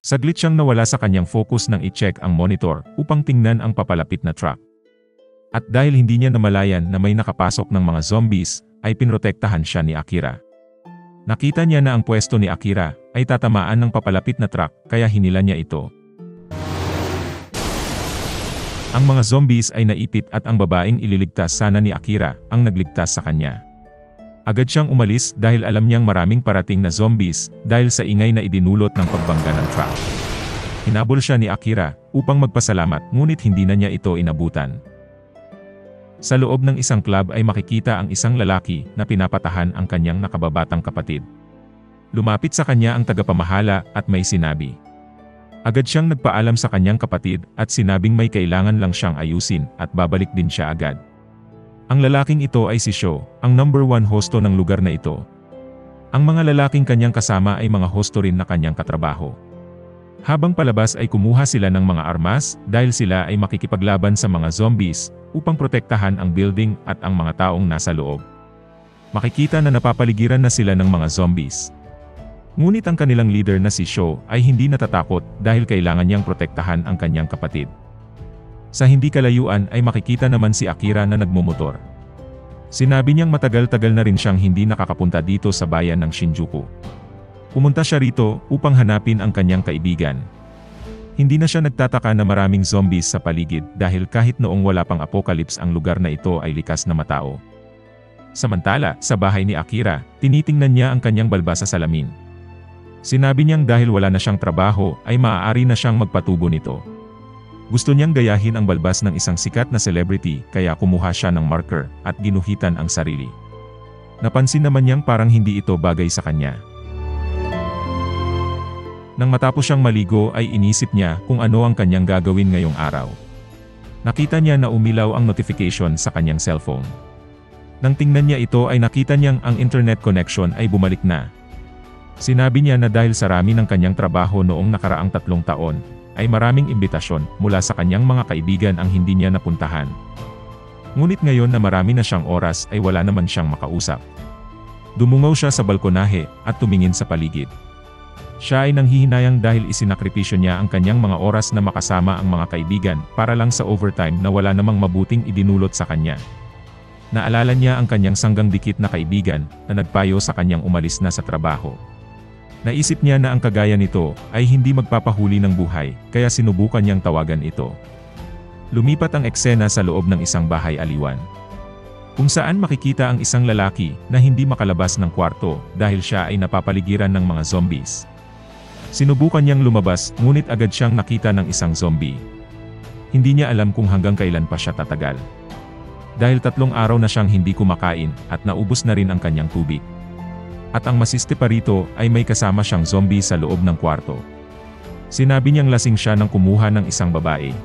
Saglit siyang nawala sa kanyang focus nang i-check ang monitor upang tingnan ang papalapit na truck. At dahil hindi niya namalayan na may nakapasok ng mga zombies, ay pinrotektahan siya ni Akira. Nakita niya na ang pwesto ni Akira ay tatamaan ng papalapit na truck kaya hinila niya ito. Ang mga zombies ay naipit at ang babaeng ililigtas sana ni Akira ang nagligtas sa kanya. Agad siyang umalis dahil alam niyang maraming parating na zombies dahil sa ingay na idinulot ng pagbangga ng truck. Hinabol siya ni Akira upang magpasalamat ngunit hindi na niya ito inabutan. Sa loob ng isang club ay makikita ang isang lalaki na pinapatahan ang kanyang nakababatang kapatid. Lumapit sa kanya ang tagapamahala at may sinabi. Agad siyang nagpaalam sa kanyang kapatid at sinabing may kailangan lang siyang ayusin at babalik din siya agad. Ang lalaking ito ay si Sho, ang number 1 hosto ng lugar na ito. Ang mga lalaking kanyang kasama ay mga hosto rin na kanyang katrabaho. Habang palabas ay kumuha sila ng mga armas dahil sila ay makikipaglaban sa mga zombies upang protektahan ang building at ang mga taong nasa loob. Makikita na napapaligiran na sila ng mga zombies. Ngunit ang kanilang leader na si Sho ay hindi natatakot dahil kailangan niyang protektahan ang kanyang kapatid. Sa hindi kalayuan ay makikita naman si Akira na nagmumotor. Sinabi niyang matagal-tagal na rin siyang hindi nakakapunta dito sa bayan ng Shinjuku. Pumunta siya rito upang hanapin ang kanyang kaibigan. Hindi na siya nagtataka na maraming zombies sa paligid dahil kahit noong wala pang apocalypse ang lugar na ito ay likas na matao. Samantala, sa bahay ni Akira, tinitingnan niya ang kanyang balbas sa salamin. Sinabi niyang dahil wala na siyang trabaho ay maaari na siyang magpatubo nito. Gusto niyang gayahin ang balbas ng isang sikat na celebrity kaya kumuha siya ng marker at ginuhitan ang sarili. Napansin naman niyang parang hindi ito bagay sa kanya. Nang matapos siyang maligo ay inisip niya kung ano ang kanyang gagawin ngayong araw. Nakita niya na umilaw ang notification sa kanyang cellphone. Nang tingnan niya ito ay nakita niyang ang internet connection ay bumalik na. Sinabi niya na dahil sa rami ng kanyang trabaho noong nakaraang 3 taon, ay maraming imbitasyon mula sa kanyang mga kaibigan ang hindi niya napuntahan. Ngunit ngayon na marami na siyang oras ay wala naman siyang makausap. Dumungaw siya sa balkonahe at tumingin sa paligid. Siya ay nanghihinayang dahil isinakripisyo niya ang kanyang mga oras na makasama ang mga kaibigan para lang sa overtime na wala namang mabuting idinulot sa kanya. Naalala niya ang kanyang sanggang dikit na kaibigan na nagpayo sa kanyang umalis na sa trabaho. Naisip niya na ang kagaya nito ay hindi magpapahuli ng buhay, kaya sinubukan niyang tawagan ito. Lumipat ang eksena sa loob ng isang bahay aliwan, kung saan makikita ang isang lalaki na hindi makalabas ng kwarto dahil siya ay napapaligiran ng mga zombies. Sinubukan niyang lumabas ngunit agad siyang nakita ng isang zombie. Hindi niya alam kung hanggang kailan pa siya tatagal. Dahil 3 araw na siyang hindi kumakain at naubos na rin ang kanyang tubig. At ang masiste pa rito ay may kasama siyang zombie sa loob ng kwarto. Sinabi niyang lasing siya nang kumuha ng isang babae.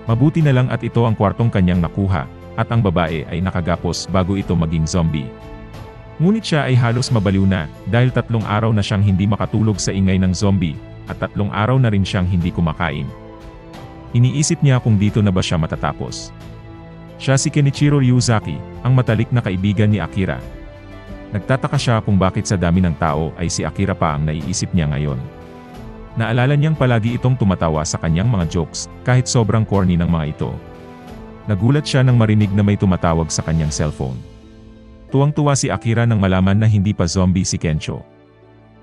Mabuti na lang at ito ang kwartong kanyang nakuha, at ang babae ay nakagapos bago ito maging zombie. Ngunit siya ay halos mabaliw na dahil 3 araw na siyang hindi makatulog sa ingay ng zombie, at 3 araw na rin siyang hindi kumakain. Iniisip niya kung dito na ba siya matatapos. Siya si Kenichiro Ryuzaki, ang matalik na kaibigan ni Akira. Nagtataka siya kung bakit sa dami ng tao ay si Akira pa ang naiisip niya ngayon. Naalala niyang palagi itong tumatawa sa kanyang mga jokes, kahit sobrang corny ng mga ito. Nagulat siya nang marinig na may tumatawag sa kanyang cellphone. Tuwang-tuwa si Akira nang malaman na hindi pa zombie si Kencho.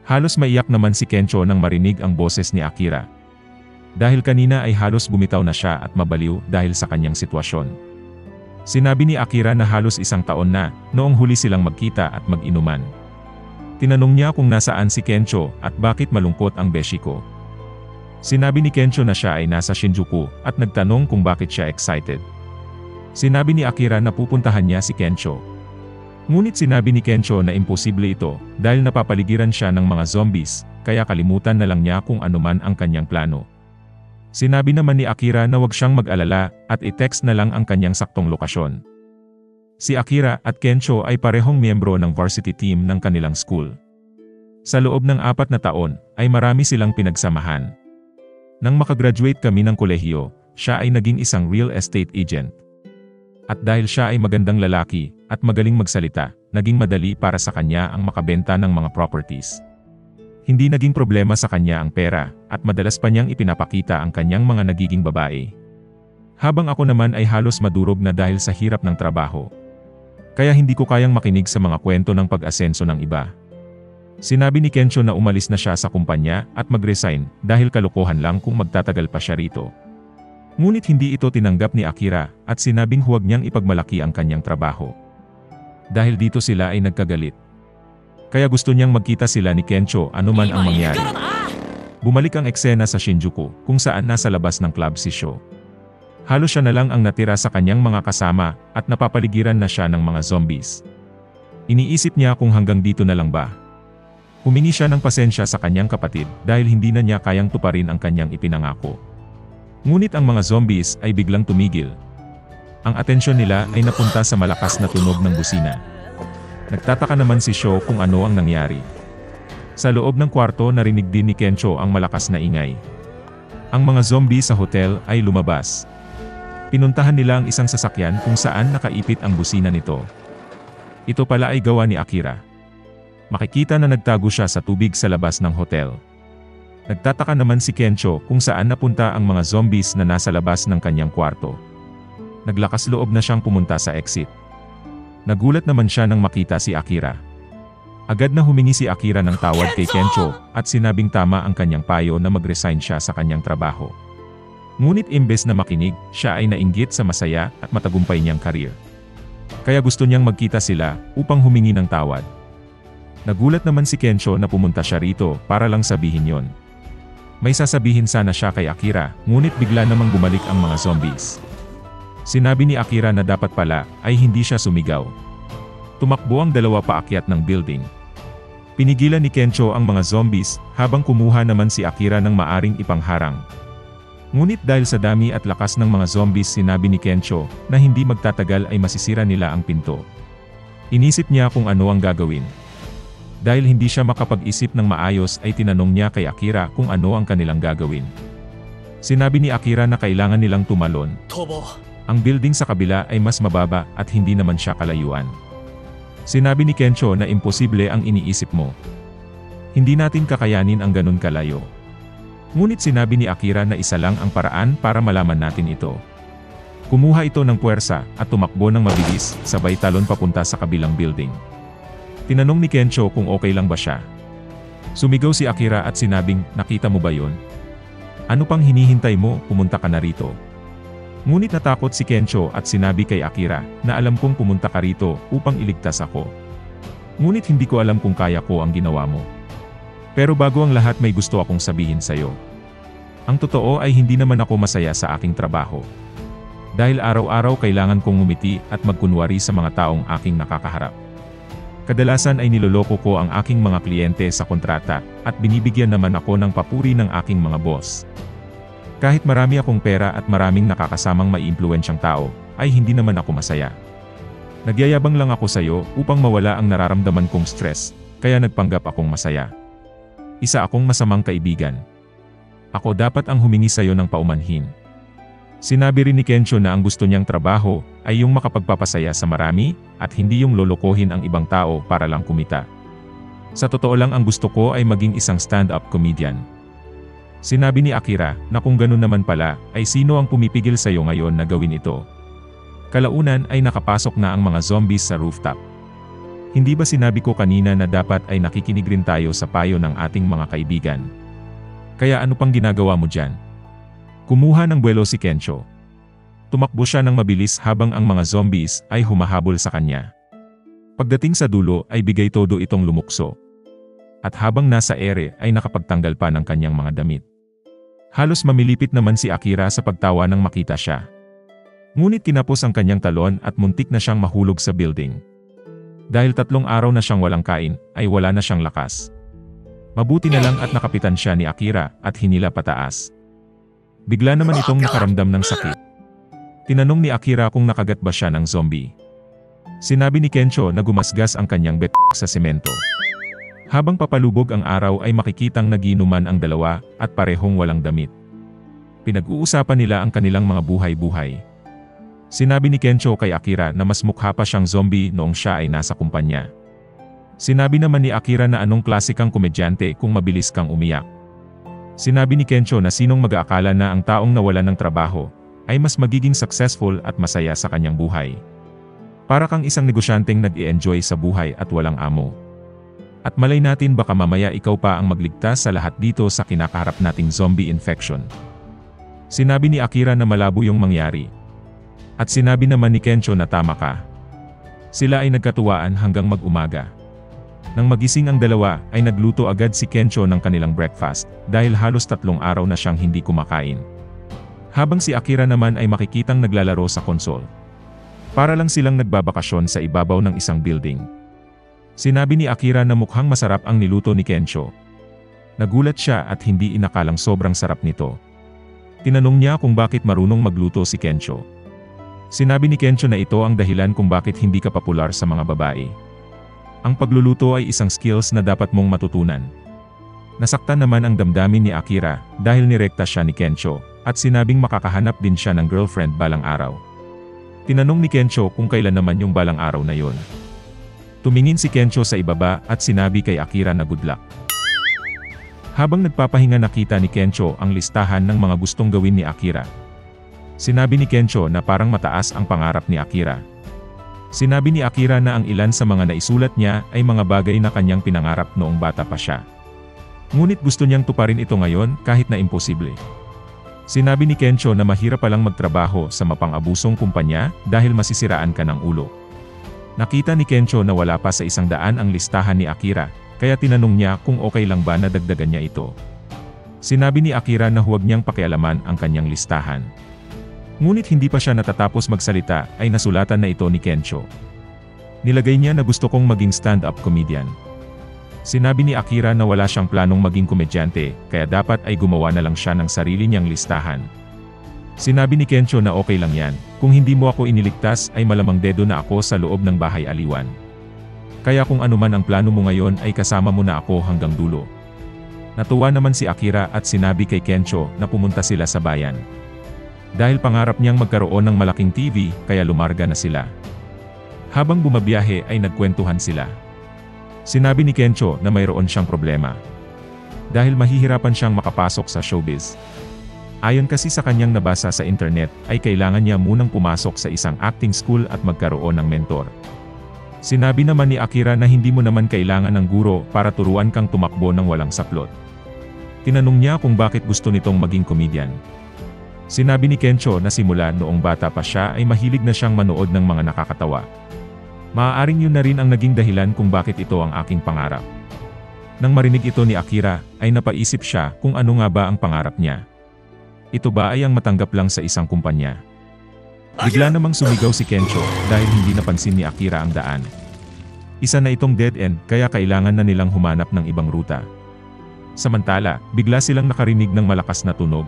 Halos maiyak naman si Kencho nang marinig ang boses ni Akira. Dahil kanina ay halos bumitaw na siya at mabaliw dahil sa kanyang sitwasyon. Sinabi ni Akira na halos 1 taon na, noong huli silang magkita at mag-inuman. Tinanong niya kung nasaan si Kencho at bakit malungkot ang beshi ko. Sinabi ni Kencho na siya ay nasa Shinjuku at nagtanong kung bakit siya excited. Sinabi ni Akira na pupuntahan niya si Kencho. Ngunit sinabi ni Kencho na imposible ito dahil napapaligiran siya ng mga zombies, kaya kalimutan na lang niya kung anuman ang kanyang plano. Sinabi naman ni Akira na huwag siyang mag-alala at i-text na lang ang kanyang saktong lokasyon. Si Akira at Kencho ay parehong miyembro ng varsity team ng kanilang school. Sa loob ng 4 na taon, ay marami silang pinagsamahan. Nang makagraduate kami ng kolehiyo, siya ay naging isang real estate agent. At dahil siya ay magandang lalaki at magaling magsalita, naging madali para sa kanya ang makabenta ng mga properties. Hindi naging problema sa kanya ang pera, at madalas pa niyang ipinapakita ang kanyang mga nagiging babae. Habang ako naman ay halos madurog na dahil sa hirap ng trabaho. Kaya hindi ko kayang makinig sa mga kwento ng pag-asenso ng iba. Sinabi ni Kensho na umalis na siya sa kumpanya at mag-resign dahil kalokohan lang kung magtatagal pa siya rito. Ngunit hindi ito tinanggap ni Akira at sinabing huwag niyang ipagmalaki ang kanyang trabaho. Dahil dito sila ay nagkagalit. Kaya gusto niyang magkita sila ni Kensho anuman ang mangyari. Bumalik ang eksena sa Shinjuku kung saan nasa labas ng club si Sho. Halos siya na lang ang natira sa kanyang mga kasama at napapaligiran na siya ng mga zombies. Iniisip niya kung hanggang dito na lang ba. Humingi siya ng pasensya sa kanyang kapatid dahil hindi na niya kayang tuparin ang kanyang ipinangako. Ngunit ang mga zombies ay biglang tumigil. Ang atensyon nila ay napunta sa malakas na tunog ng busina. Nagtataka naman si Sho kung ano ang nangyari. Sa loob ng kwarto narinig din ni Kensho ang malakas na ingay. Ang mga zombie sa hotel ay lumabas. Pinuntahan nila ang isang sasakyan kung saan nakaipit ang busina nito. Ito pala ay gawa ni Akira. Makikita na nagtago siya sa tubig sa labas ng hotel. Nagtataka naman si Kensho kung saan napunta ang mga zombies na nasa labas ng kanyang kwarto. Naglakas loob na siyang pumunta sa exit. Nagulat naman siya nang makita si Akira. Agad na humingi si Akira ng tawad kay Kensho at sinabing tama ang kanyang payo na mag-resign siya sa kanyang trabaho. Ngunit imbes na makinig, siya ay nainggit sa masaya at matagumpay niyang karir. Kaya gusto niyang magkita sila upang humingi ng tawad. Nagulat naman si Kensho na pumunta siya rito para lang sabihin yon. May sasabihin sana siya kay Akira, ngunit bigla namang bumalik ang mga zombies. Sinabi ni Akira na dapat pala ay hindi siya sumigaw. Tumakbo ang dalawa paakyat ng building. Pinigilan ni Kensho ang mga zombies habang kumuha naman si Akira ng maaring ipangharang. Ngunit dahil sa dami at lakas ng mga zombies sinabi ni Kensho na hindi magtatagal ay masisira nila ang pinto. Inisip niya kung ano ang gagawin. Dahil hindi siya makapag-isip ng maayos ay tinanong niya kay Akira kung ano ang kanilang gagawin. Sinabi ni Akira na kailangan nilang tumalon. Ang building sa kabila ay mas mababa at hindi naman siya kalayuan. Sinabi ni Kensho na imposible ang iniisip mo. Hindi natin kakayanin ang ganun kalayo. Ngunit sinabi ni Akira na isa lang ang paraan para malaman natin ito. Kumuha ito ng puwersa at tumakbo ng mabilis, sabay talon papunta sa kabilang building. Tinanong ni Kensho kung okay lang ba siya. Sumigaw si Akira at sinabing, nakita mo ba yon? Ano pang hinihintay mo, pumunta ka na rito. Ngunit natakot si Kensho at sinabi kay Akira na alam kong pumunta ka rito upang iligtas ako. Ngunit hindi ko alam kung kaya ko ang ginawa mo. Pero bago ang lahat may gusto akong sabihin sa'yo. Ang totoo ay hindi naman ako masaya sa aking trabaho. Dahil araw-araw kailangan kong ngumiti at magkunwari sa mga taong aking nakakaharap. Kadalasan ay niloloko ko ang aking mga kliyente sa kontrata at binibigyan naman ako ng papuri ng aking mga boss. Kahit marami akong pera at maraming nakakasamang maiimpluwensyang tao, ay hindi naman ako masaya. Nagyayabang lang ako sa'yo upang mawala ang nararamdaman kong stress, kaya nagpanggap akong masaya. Isa akong masamang kaibigan. Ako dapat ang humingi sa'yo ng paumanhin. Sinabi rin ni Kensho na ang gusto niyang trabaho ay yung makapagpapasaya sa marami at hindi yung lolokohin ang ibang tao para lang kumita. Sa totoo lang ang gusto ko ay maging isang stand-up comedian. Sinabi ni Akira na kung ganun naman pala ay sino ang pumipigil sa'yo ngayon na gawin ito. Kalaunan ay nakapasok na ang mga zombies sa rooftop. Hindi ba sinabi ko kanina na dapat ay nakikinig rin tayo sa payo ng ating mga kaibigan? Kaya ano pang ginagawa mo dyan? Kumuha ng buwelo si Kensho. Tumakbo siya ng mabilis habang ang mga zombies ay humahabol sa kanya. Pagdating sa dulo ay bigay todo itong lumukso. At habang nasa ere ay nakapagtanggal pa ng kanyang mga damit. Halos mamilipit naman si Akira sa pagtawa nang makita siya. Ngunit kinapos ang kanyang talon at muntik na siyang mahulog sa building. Dahil 3 araw na siyang walang kain, ay wala na siyang lakas. Mabuti na lang at nakapitan siya ni Akira at hinila pataas. Bigla naman itong nakaramdam ng sakit. Tinanong ni Akira kung nakagat ba siya ng zombie. Sinabi ni Kensho na gumasgas ang kanyang bet sa semento. Habang papalubog ang araw ay makikitang nagiinuman ang dalawa at parehong walang damit. Pinag-uusapan nila ang kanilang mga buhay-buhay. Sinabi ni Kensho kay Akira na mas mukha pa siyang zombie noong siya ay nasa kumpanya. Sinabi naman ni Akira na anong klase kang komedyante kung mabilis kang umiyak. Sinabi ni Kencho na sinong mag-aakala na ang taong nawalan ng trabaho ay mas magiging successful at masaya sa kanyang buhay. Para kang isang negosyanteng nag-i-enjoy sa buhay at walang amo. At malay natin baka mamaya ikaw pa ang magligtas sa lahat dito sa kinakaharap nating zombie infection. Sinabi ni Akira na malabo yung mangyari. At sinabi naman ni Kencho na tama ka. Sila ay nagkatuwaan hanggang mag-umaga. Nang magising ang dalawa, ay nagluto agad si Kencho ng kanilang breakfast, dahil halos 3 araw na siyang hindi kumakain. Habang si Akira naman ay makikitang naglalaro sa konsol. Para lang silang nagbabakasyon sa ibabaw ng isang building. Sinabi ni Akira na mukhang masarap ang niluto ni Kencho. Nagulat siya at hindi inakalang sobrang sarap nito. Tinanong niya kung bakit marunong magluto si Kencho. Sinabi ni Kencho na ito ang dahilan kung bakit hindi ka popular sa mga babae. Ang pagluluto ay isang skills na dapat mong matutunan. Nasaktan naman ang damdamin ni Akira dahil nirekta siya ni Kencho at sinabing makakahanap din siya ng girlfriend balang araw. Tinanong ni Kencho kung kailan naman yung balang araw na yon. Tumingin si Kencho sa ibaba at sinabi kay Akira na good luck. Habang nagpapahinga nakita ni Kencho ang listahan ng mga gustong gawin ni Akira. Sinabi ni Kencho na parang mataas ang pangarap ni Akira. Sinabi ni Akira na ang ilan sa mga naisulat niya ay mga bagay na kanyang pinangarap noong bata pa siya. Ngunit gusto niyang tuparin ito ngayon kahit na imposible. Sinabi ni Kencho na mahirap palang magtrabaho sa mapang-abusong kumpanya dahil masisiraan ka ng ulo. Nakita ni Kencho na wala pa sa 100 ang listahan ni Akira, kaya tinanong niya kung okay lang ba na dagdagan niya ito. Sinabi ni Akira na huwag niyang pakialaman ang kanyang listahan. Ngunit hindi pa siya natatapos magsalita ay nasulatan na ito ni Kencho. Nilagay niya na gusto kong maging stand-up comedian. Sinabi ni Akira na wala siyang planong maging komedyante, kaya dapat ay gumawa na lang siya ng sarili niyang listahan. Sinabi ni Kencho na okay lang yan, kung hindi mo ako iniligtas ay malamang dedo na ako sa loob ng bahay aliwan. Kaya kung ano man ang plano mo ngayon ay kasama mo na ako hanggang dulo. Natuwa naman si Akira at sinabi kay Kencho na pumunta sila sa bayan. Dahil pangarap niyang magkaroon ng malaking TV, kaya lumarga na sila. Habang bumabiyahe ay nagkwentuhan sila. Sinabi ni Kencho na mayroon siyang problema. Dahil mahihirapan siyang makapasok sa showbiz. Ayon kasi sa kanyang nabasa sa internet, ay kailangan niya munang pumasok sa isang acting school at magkaroon ng mentor. Sinabi naman ni Akira na hindi mo naman kailangan ng guro para turuan kang tumakbo ng walang saplot. Tinanong niya kung bakit gusto nitong maging comedian. Sinabi ni Kencho na simula noong bata pa siya ay mahilig na siyang manood ng mga nakakatawa. Maaaring yun na rin ang naging dahilan kung bakit ito ang aking pangarap. Nang marinig ito ni Akira, ay napaisip siya kung ano nga ba ang pangarap niya. Ito ba ay ang matanggap lang sa isang kumpanya? Bigla namang sumigaw si Kencho dahil hindi napansin ni Akira ang daan. Isa na itong dead end kaya kailangan na nilang humanap ng ibang ruta. Samantala, bigla silang nakarinig ng malakas na tunog.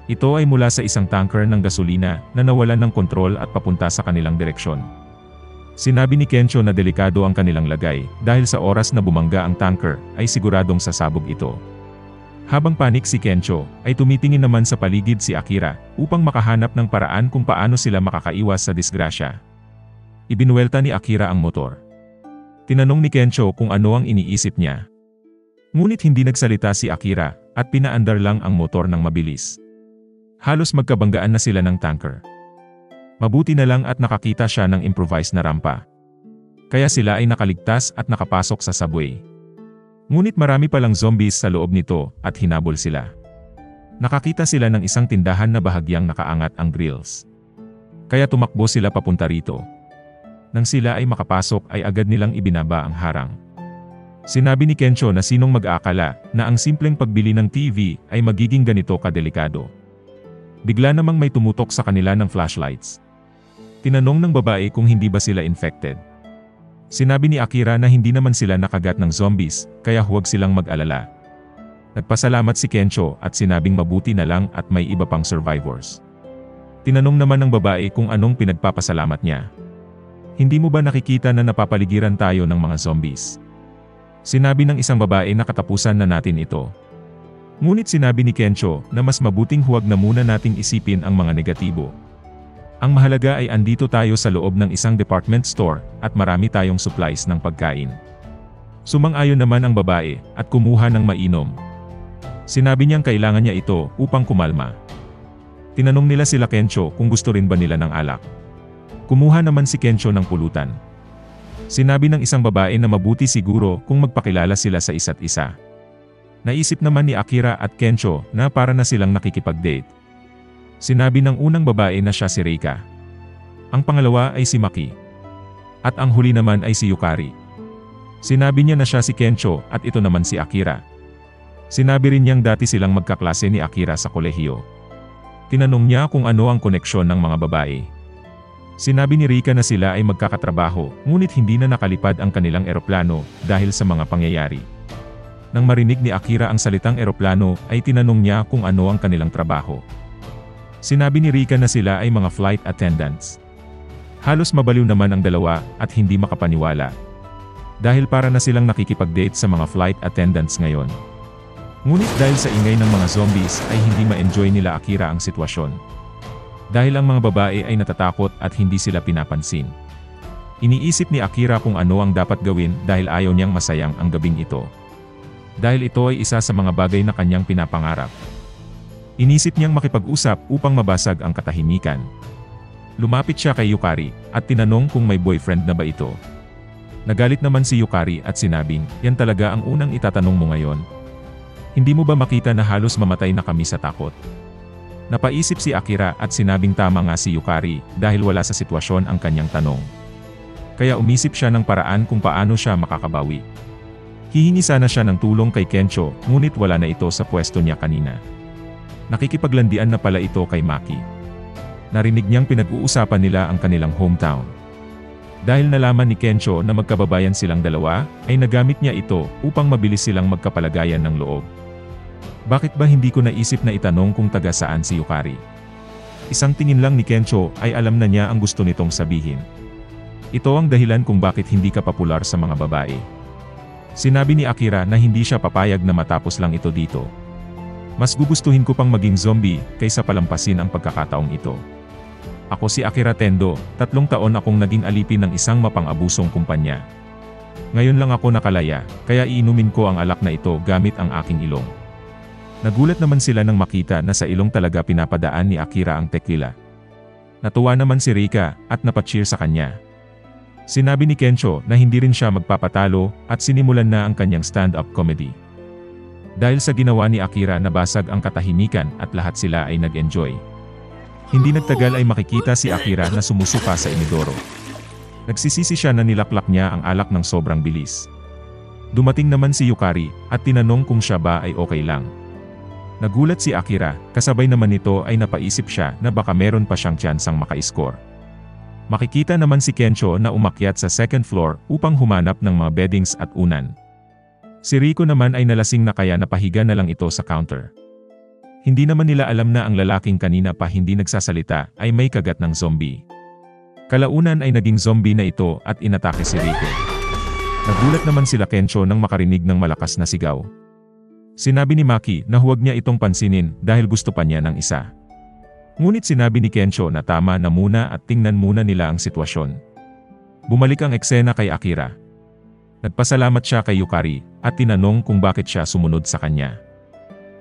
Ito ay mula sa isang tanker ng gasolina na nawalan ng kontrol at papunta sa kanilang direksyon. Sinabi ni Kencho na delikado ang kanilang lagay dahil sa oras na bumangga ang tanker ay siguradong sasabog ito. Habang panik si Kencho, ay tumitingin naman sa paligid si Akira upang makahanap ng paraan kung paano sila makakaiwas sa disgrasya. Ibinuwelta ni Akira ang motor. Tinanong ni Kencho kung ano ang iniisip niya. Ngunit hindi nagsalita si Akira at pinaandar lang ang motor ng mabilis. Halos magkabanggaan na sila ng tanker. Mabuti na lang at nakakita siya ng improvised na rampa. Kaya sila ay nakaligtas at nakapasok sa subway. Ngunit marami palang zombies sa loob nito at hinabol sila. Nakakita sila ng isang tindahan na bahagyang nakaangat ang grills. Kaya tumakbo sila papunta rito. Nang sila ay makapasok ay agad nilang ibinaba ang harang. Sinabi ni Kencho na sinong mag-aakala na ang simpleng pagbili ng TV ay magiging ganito kadelikado. Bigla namang may tumutok sa kanila ng flashlights. Tinanong ng babae kung hindi ba sila infected. Sinabi ni Akira na hindi naman sila nakagat ng zombies, kaya huwag silang mag-alala. Nagpasalamat si Kencho at sinabing mabuti na lang at may iba pang survivors. Tinanong naman ng babae kung anong pinagpapasalamat niya. Hindi mo ba nakikita na napapaligiran tayo ng mga zombies? Sinabi ng isang babae na katapusan na natin ito. Ngunit sinabi ni Kencho na mas mabuting huwag na muna nating isipin ang mga negatibo. Ang mahalaga ay andito tayo sa loob ng isang department store at marami tayong supplies ng pagkain. Sumang-ayon naman ang babae at kumuha ng mainom. Sinabi niyang kailangan niya ito upang kumalma. Tinanong nila sila Kencho kung gusto rin ba nila ng alak. Kumuha naman si Kencho ng pulutan. Sinabi ng isang babae na mabuti siguro kung magpakilala sila sa isa't isa. Naisip naman ni Akira at Kencho na para na silang nakikipag-date. Sinabi ng unang babae na siya si Reika. Ang pangalawa ay si Maki. At ang huli naman ay si Yukari. Sinabi niya na siya si Kencho at ito naman si Akira. Sinabi rin niyang dati silang magkaklase ni Akira sa kolehiyo. Tinanong niya kung ano ang koneksyon ng mga babae. Sinabi ni Rika na sila ay magkakatrabaho, ngunit hindi na nakalipad ang kanilang eroplano dahil sa mga pangyayari. Nang marinig ni Akira ang salitang eroplano, ay tinanong niya kung ano ang kanilang trabaho. Sinabi ni Rika na sila ay mga flight attendants. Halos mabaliw naman ang dalawa at hindi makapaniwala. Dahil para na silang nakikipag-date sa mga flight attendants ngayon. Ngunit dahil sa ingay ng mga zombies ay hindi ma-enjoy nila Akira ang sitwasyon. Dahil ang mga babae ay natatakot at hindi sila pinapansin. Iniisip ni Akira kung ano ang dapat gawin dahil ayaw niyang masayang ang gabing ito. Dahil ito ay isa sa mga bagay na kanyang pinapangarap. Inisip niyang makipag-usap upang mabasag ang katahimikan. Lumapit siya kay Yukari at tinanong kung may boyfriend na ba ito. Nagalit naman si Yukari at sinabing, yan talaga ang unang itatanong mo ngayon. Hindi mo ba makita na halos mamatay na kami sa takot? Napaisip si Akira at sinabing tama nga si Yukari dahil wala sa sitwasyon ang kanyang tanong. Kaya umisip siya ng paraan kung paano siya makakabawi. Hihingi sana siya ng tulong kay Kencho, ngunit wala na ito sa pwesto niya kanina. Nakikipaglandian na pala ito kay Maki. Narinig niyang pinag-uusapan nila ang kanilang hometown. Dahil nalaman ni Kencho na magkababayan silang dalawa, ay nagamit niya ito upang mabilis silang magkapalagayan ng loob. Bakit ba hindi ko naisip na itanong kung taga saan si Yukari? Isang tingin lang ni Kencho ay alam na niya ang gusto nitong sabihin. Ito ang dahilan kung bakit hindi ka popular sa mga babae. Sinabi ni Akira na hindi siya papayag na matapos lang ito dito. Mas gugustuhin ko pang maging zombie kaysa palampasin ang pagkakataong ito. Ako si Akira Tendo, 3 taon akong naging alipin ng isang mapang-abusong kumpanya. Ngayon lang ako nakalaya, kaya iinumin ko ang alak na ito gamit ang aking ilong. Nagulat naman sila nang makita na sa ilong talaga pinapadaan ni Akira ang tequila. Natuwa naman si Rika at napacheer sa kanya. Sinabi ni Kencho na hindi rin siya magpapatalo at sinimulan na ang kanyang stand-up comedy. Dahil sa ginawa ni Akira nabasag ang katahimikan at lahat sila ay nag-enjoy. Hindi nagtagal ay makikita si Akira na sumusuka sa inidoro. Nagsisisi siya na nilaklak niya ang alak ng sobrang bilis. Dumating naman si Yukari at tinanong kung siya ba ay okay lang. Nagulat si Akira, kasabay naman nito ay napaisip siya na baka meron pa siyang tsansang maka-score. Makikita naman si Kencho na umakyat sa second floor upang humanap ng mga beddings at unan. Si Riko naman ay nalasing na kaya napahiga na lang ito sa counter. Hindi naman nila alam na ang lalaking kanina pa hindi nagsasalita ay may kagat ng zombie. Kalaunan ay naging zombie na ito at inatake si Riko. Nagulat naman sila Kencho nang makarinig ng malakas na sigaw. Sinabi ni Maki na huwag niya itong pansinin dahil gusto pa niya ng isa. Ngunit sinabi ni Kencho na tama na muna at tingnan muna nila ang sitwasyon. Bumalik ang eksena kay Akira. Nagpasalamat siya kay Yukari at tinanong kung bakit siya sumunod sa kanya.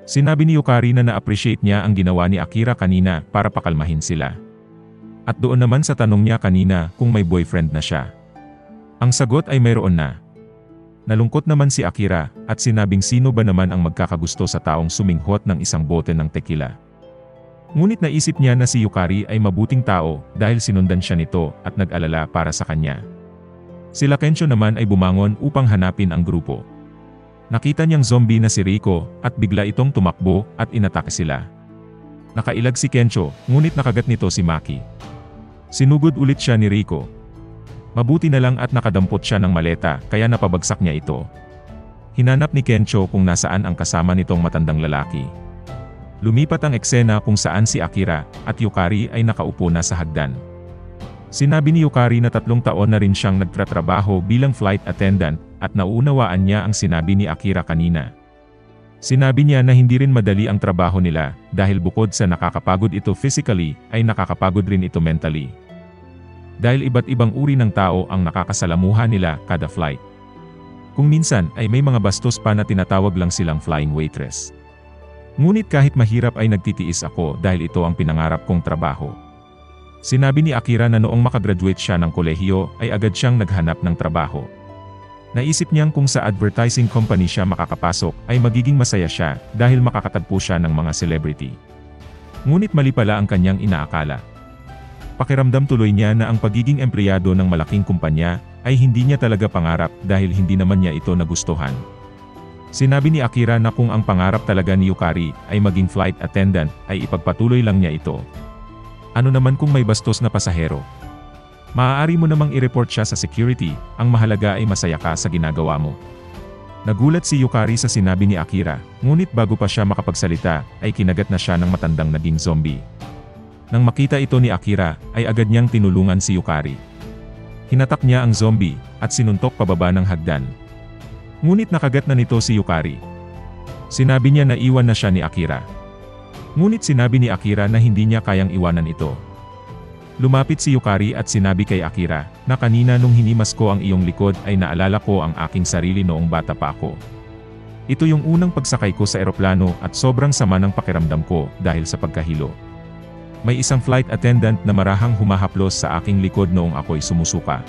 Sinabi ni Yukari na na-appreciate niya ang ginawa ni Akira kanina para pakalmahin sila. At doon naman sa tanong niya kanina kung may boyfriend na siya. Ang sagot ay mayroon na. Nalungkot naman si Akira at sinabing sino ba naman ang magkakagusto sa taong suminghot ng isang bote ng tequila. Ngunit naisip niya na si Yukari ay mabuting tao dahil sinundan siya nito at nag-alala para sa kanya. Sila Kencho naman ay bumangon upang hanapin ang grupo. Nakita niyang zombie na si Riko at bigla itong tumakbo at inatake sila. Nakailag si Kencho, ngunit nakagat nito si Maki. Sinugod ulit siya ni Riko. Mabuti na lang at nakadampot siya ng maleta kaya napabagsak niya ito. Hinanap ni Kencho kung nasaan ang kasama nitong matandang lalaki. Lumipat ang eksena kung saan si Akira at Yukari ay nakaupo na sa hagdan. Sinabi ni Yukari na 3 taon na rin siyang nagtratrabaho bilang flight attendant at nauunawaan niya ang sinabi ni Akira kanina. Sinabi niya na hindi rin madali ang trabaho nila dahil bukod sa nakakapagod ito physically ay nakakapagod rin ito mentally. Dahil iba't ibang uri ng tao ang nakakasalamuha nila kada flight. Kung minsan ay may mga bastos pa na tinatawag lang silang flying waitress. Ngunit kahit mahirap ay nagtitiis ako dahil ito ang pinangarap kong trabaho. Sinabi ni Akira na noong makagraduate siya ng kolehiyo ay agad siyang naghanap ng trabaho. Naisip niyang kung sa advertising company siya makakapasok ay magiging masaya siya dahil makakatagpo siya ng mga celebrity. Ngunit mali pala ang kanyang inaakala. Pakiramdam tuloy niya na ang pagiging empleyado ng malaking kumpanya ay hindi niya talaga pangarap dahil hindi naman niya ito nagustuhan. Sinabi ni Akira na kung ang pangarap talaga ni Yukari ay maging flight attendant ay ipagpatuloy lang niya ito. Ano naman kung may bastos na pasahero? Maaari mo namang i-report siya sa security, ang mahalaga ay masaya ka sa ginagawa mo. Nagulat si Yukari sa sinabi ni Akira, ngunit bago pa siya makapagsalita ay kinagat na siya ng matandang naging zombie. Nang makita ito ni Akira ay agad niyang tinulungan si Yukari. Hinatak niya ang zombie at sinuntok pababa ng hagdan. Ngunit nakagat na nito si Yukari. Sinabi niya na iwan na siya ni Akira. Ngunit sinabi ni Akira na hindi niya kayang iwanan ito. Lumapit si Yukari at sinabi kay Akira na kanina nung hinimas ko ang iyong likod ay naalala ko ang aking sarili noong bata pa ako. Ito yung unang pagsakay ko sa eroplano at sobrang sama ng pakiramdam ko dahil sa pagkahilo. May isang flight attendant na marahang humahaplos sa aking likod noong ako'y sumusuka.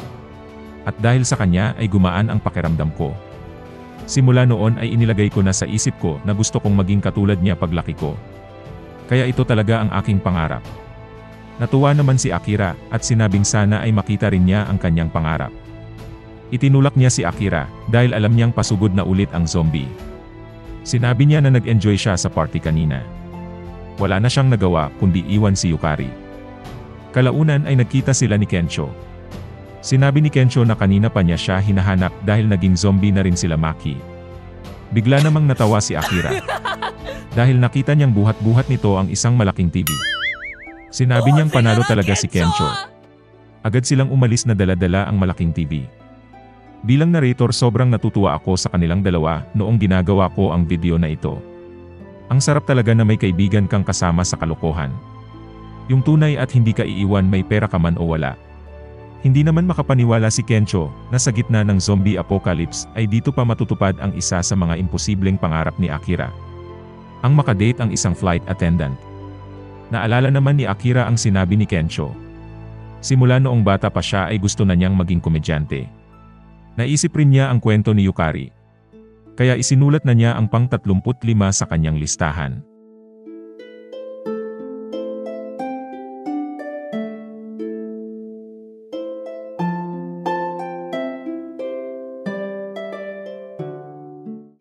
At dahil sa kanya ay gumaan ang pakiramdam ko. Simula noon ay inilagay ko na sa isip ko na gusto kong maging katulad niya paglaki ko. Kaya ito talaga ang aking pangarap. Natuwa naman si Akira at sinabing sana ay makita rin niya ang kanyang pangarap. Itinulak niya si Akira dahil alam niyang pasugod na ulit ang zombie. Sinabi niya na nag-enjoy siya sa party kanina. Wala na siyang nagawa kundi iwan si Yukari. Kalaunan ay nagkita sila ni Kensho. Sinabi ni Kensho na kanina pa niya siya hinahanap dahil naging zombie na rin sila Maki. Bigla namang natawa si Akira. Dahil nakita niyang buhat-buhat nito ang isang malaking TV. Sinabi niyang panalo talaga si Kensho. Agad silang umalis na dala-dala ang malaking TV. Bilang narrator sobrang natutuwa ako sa kanilang dalawa noong ginagawa ko ang video na ito. Ang sarap talaga na may kaibigan kang kasama sa kalokohan. Yung tunay at hindi ka iiwan may pera ka man o wala. Hindi naman makapaniwala si Kensho na sa gitna ng zombie apocalypse ay dito pa matutupad ang isa sa mga imposibleng pangarap ni Akira. Ang makadate ang isang flight attendant. Naalala naman ni Akira ang sinabi ni Kensho. Simula noong bata pa siya ay gusto na niyang maging komedyante. Naisip rin niya ang kwento ni Yukari. Kaya isinulat na niya ang pang-35 sa kanyang listahan.